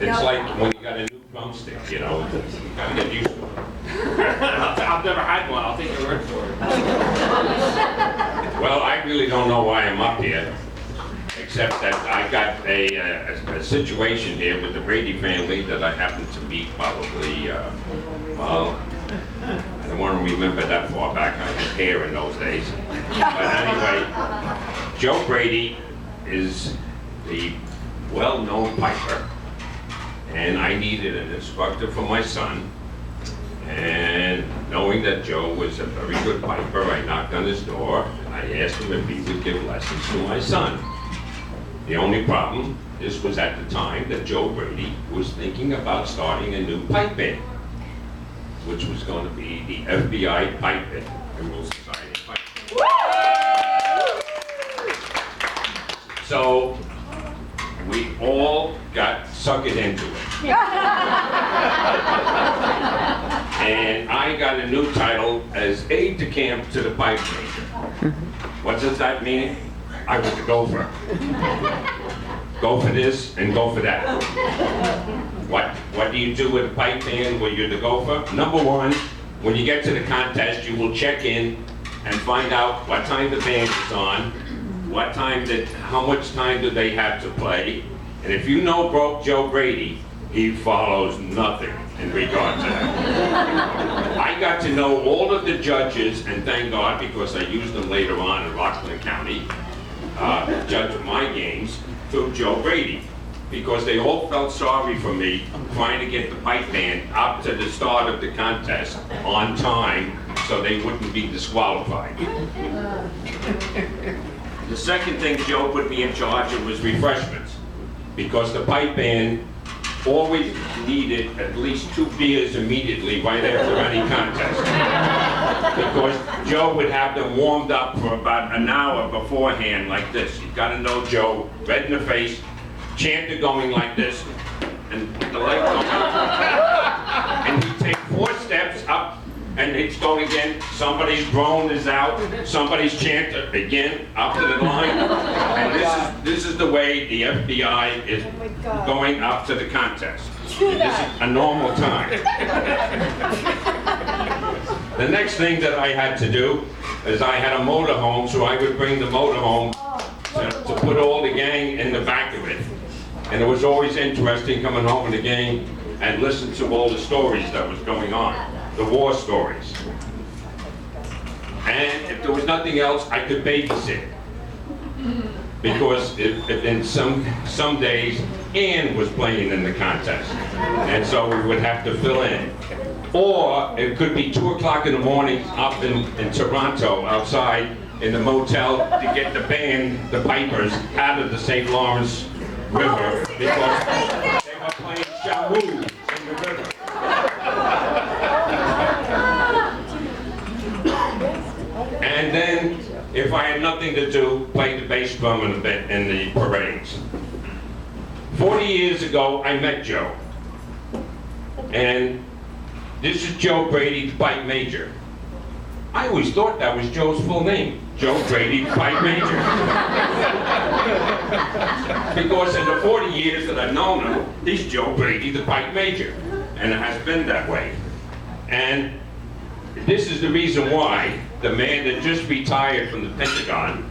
It's like when you got a new drumstick, you know, you gotta get used to it. I've never had one. I'll take your word for it. Well, I really don't know why I'm up here, except that I got a situation here with the Brady family that I happened to meet probably, well, I don't want to remember that far back. I had hair in those days. But anyway, Joe Brady is the well-known piper, and I needed an instructor for my son. And knowing that Joe was a very good piper, I knocked on his door and I asked him if he would give lessons to my son. The only problem, this was at the time that Joe Brady was thinking about starting a new pipe band, which was going to be the FBI Pipe Band, Emerald Society Pipe Band. So we all got suckered into it. And I got a new title as aide de camp to the pipe major. What does that mean? I was the gopher. Go for this and go for that. What do you do with a pipe band when you're the gopher? Number one, when you get to the contest, you will check in and find out what time the band is on, how much time do they have to play, and if you know Joe Brady, he follows nothing in regard to that. I got to know all of the judges, and thank God, because I used them later on in Rockland County, judge my games, through Joe Brady, because they all felt sorry for me trying to get the pipe band up to the start of the contest on time so they wouldn't be disqualified. The second thing Joe put me in charge of was refreshments, because the pipe band always needed at least 2 beers immediately right after any contest. Because Joe would have them warmed up for about an hour beforehand like this. You gotta know Joe, red in the face, chanter going like this, and the light going up. And he'd take 4 steps up, and it's going again. Somebody's drone is out, somebody's chanter again, up to the line. And this is the way the FBI is going up to the contest. This is a normal time. The next thing that I had to do is I had a motorhome, so I would bring the motorhome to put all the gang in the back of it. And it was always interesting coming home with the gang and listen to all the stories that was going on, the war stories. And if there was nothing else, I could babysit. Because in some days, Ann was playing in the contest. And so we would have to fill in. Or it could be 2 o'clock in the morning up in Toronto, outside in the motel, to get the band, the pipers, out of the St. Lawrence River because they were playing Shawu in the river. And then, if I had nothing to do, play the bass drum in the parades. 40 years ago, I met Joe. And this is Joe Brady, the pipe major. I always thought that was Joe's full name, Joe Brady, the pipe major. Because in the 40 years that I've known him, he's Joe Brady, the pipe major. And it has been that way. And this is the reason why the man that just retired from the Pentagon,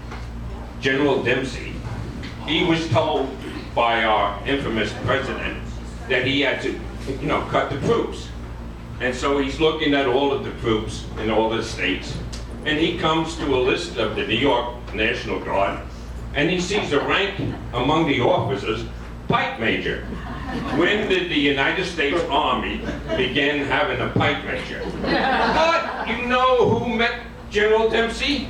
General Dempsey, he was told by our infamous president that he had to, cut the troops. And so he's looking at all of the troops in all the states, and he comes to a list of the New York National Guard, and he sees a rank among the officers, pipe major. When did the United States Army begin having a pipe major? But you know who met General Dempsey?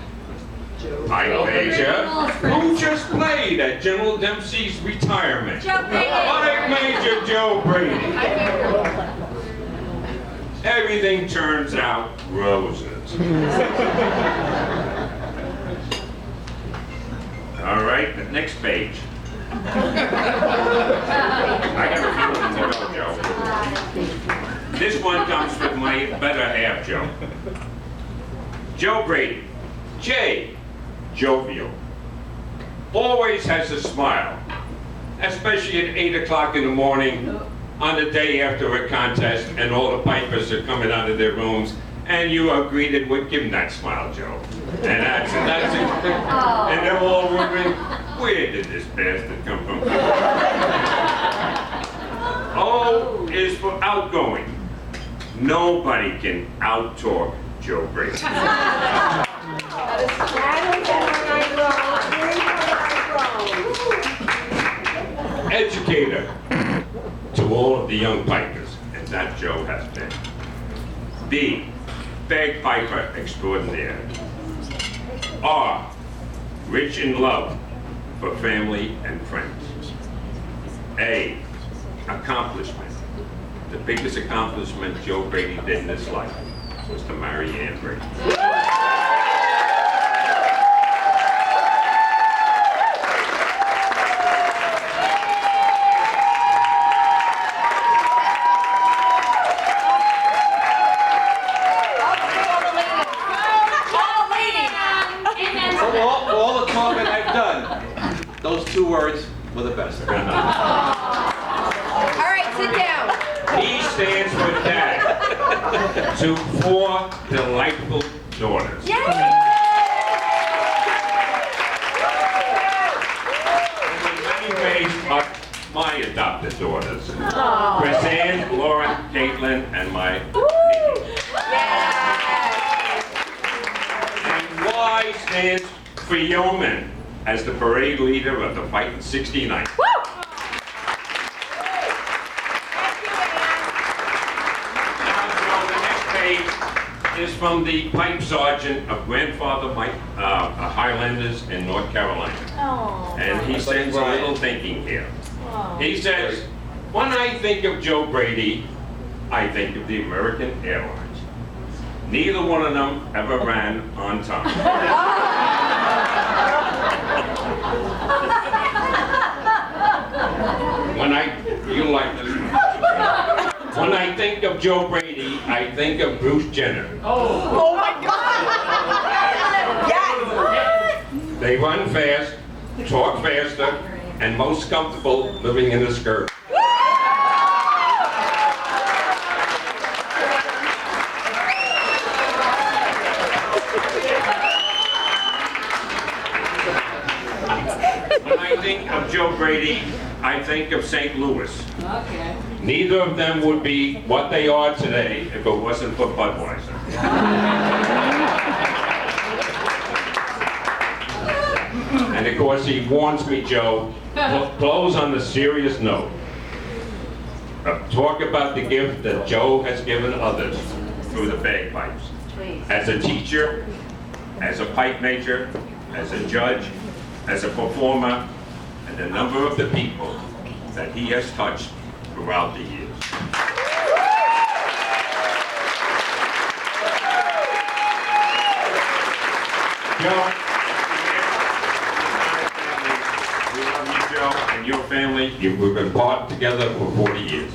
Pipe major, who just played at General Dempsey's retirement. Pipe Major Joe Brady. Everything turns out roses. All right, the next page. I got a few to go, Joe. This one comes from my better half, Joe. Joe Brady. J. Jovial. Always has a smile. especially at 8 o'clock in the morning on the day after a contest and all the pipers are coming out of their rooms and you are greeted with, give them that smile, Joe. And that's it. And they're all wondering, where did this bastard come from? O is for outgoing. Nobody can out-talk Joe Brady. Educator to all of the young pipers, and that Joe has been. B, bagpiper extraordinaire. R, rich in love for family and friends. A, accomplishment. The biggest accomplishment Joe Brady did in his life was to marry Ann Brady. All the talking I've done, those 2 words were the best. All right, sit down. He stands for Dad to 4 delightful daughters. Yay! In many ways are my adopted daughters. Chrisanne, Laura, Caitlin, and my Nikki. And Y stands for Yeoman as the parade leader of the Fighting 69. Is from the pipe sergeant of Grandfather Mike Highlanders in North Carolina. Oh. And he sends a little thinking here. He says, when I think of Joe Brady, I think of the American Airlines. Neither one of them ever ran on time. You like this one. When I think of Joe Brady, I think of Bruce Jenner. Oh my God! Yes! They run fast, talk faster, and most comfortable living in a skirt. When I think of Joe Brady, I think of St. Louis. Okay. Neither of them would be what they are today if it wasn't for Budweiser. And of course, he warns me, Joe, close on the serious note. Talk about the gift that Joe has given others through the bagpipes. As a teacher, as a pipe major, as a judge, as a performer, and the number of the people that he has touched throughout the years. Joe, we love you, Joe, and your family. We've been part together for 40 years.